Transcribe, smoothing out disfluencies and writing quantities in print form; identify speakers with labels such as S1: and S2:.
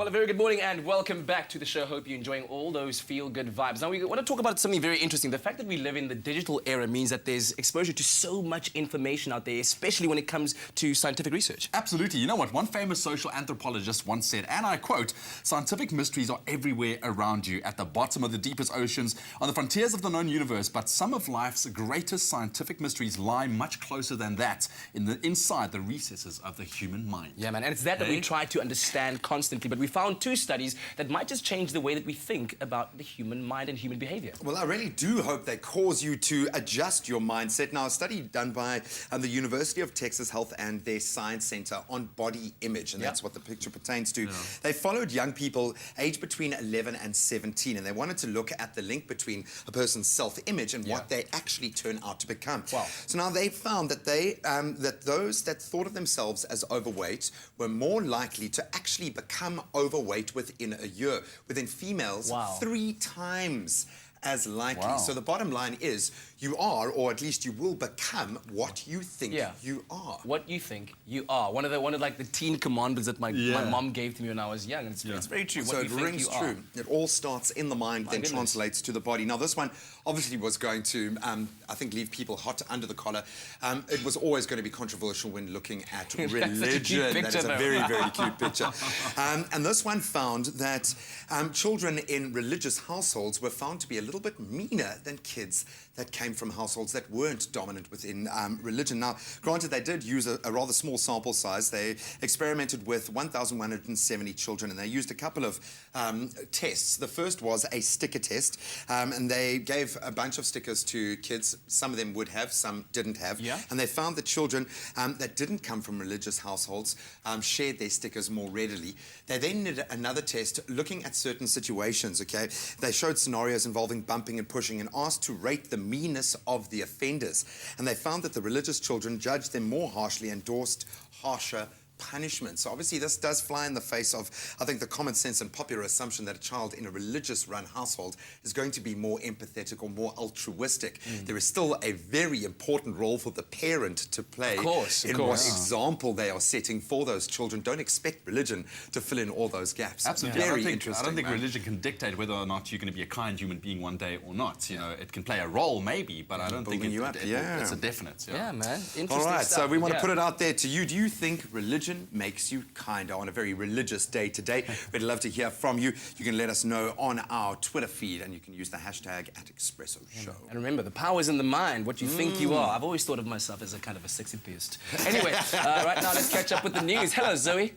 S1: Well, a very good morning and welcome back to the show. Hope you're enjoying all those feel-good vibes. Now, we want to talk about something very interesting. The fact that we live in the digital era means that there's exposure to so much information out there, especially when it comes to scientific research.
S2: Absolutely. You know what? One famous social anthropologist once said, and I quote, "Scientific mysteries are everywhere around you, at the bottom of the deepest oceans, on the frontiers of the known universe, but some of life's greatest scientific mysteries lie much closer than that, inside the recesses of the human mind."
S1: Yeah, man, and it's that we try to understand constantly, but we found two studies that might just change the way that we think about the human mind and human behavior.
S3: Well, I really do hope they cause you to adjust your mindset. Now, a study done by the University of Texas Health and their Science Center on body image, and that's what the picture pertains to. They followed young people aged between 11 and 17, and they wanted to look at the link between a person's self-image and what they actually turn out to become.
S1: Wow.
S3: So now they found that that those that thought of themselves as overweight were more likely to actually become overweight within a year. Within females, 3 times as likely. So the bottom line is you are, or at least you will become, what you think you are.
S1: What you think you are. One of like the teen commandments that my mom gave to me when I was young. And it's very true.
S3: So
S1: what
S3: it
S1: you think
S3: rings
S1: you
S3: true.
S1: Are.
S3: It all starts in the mind, then translates to the body. Now, this one obviously was going to, I think, leave people hot under the collar. It was always going to be controversial when looking at religion. That is a very, very cute picture. And this one found that children in religious households were found to be a little bit meaner than kids that came from households that weren't dominant within religion. Now, granted, they did use a rather small sample size. They experimented with 1,170 children, and they used a couple of tests. The first was a sticker test, and they gave a bunch of stickers to kids. Some of them would have, some didn't have. And they found that children that didn't come from religious households shared their stickers more readily. They then did another test looking at certain situations, okay? They showed scenarios involving bumping and pushing and asked to rate the meanness of the offenders. And they found that the religious children judged them more harshly, endorsed harsher punishment. So obviously this does fly in the face of, I think, the common sense and popular assumption that a child in a religious-run household is going to be more empathetic or more altruistic. There is still a very important role for the parent to play in what example they are setting for those children. Don't expect religion to fill in all those gaps.
S2: Absolutely.
S3: Very interesting.
S2: I don't think religion can dictate whether or not you're going to be a kind human being one day or not. You know, it can play a role maybe, but I don't think it's a definite.
S1: Yeah, man. Interesting
S3: all right,
S1: stuff.
S3: so we want to put it out there to you. Do you think religion makes you kinder on a very religious day today? We'd love to hear from you. You can let us know on our Twitter feed, and you can use the hashtag @Expresso Show.
S1: And remember, the power is in the mind, what you think you are. I've always thought of myself as a kind of a sexy theist. Anyway, right now let's catch up with the news. Hello, Zoe.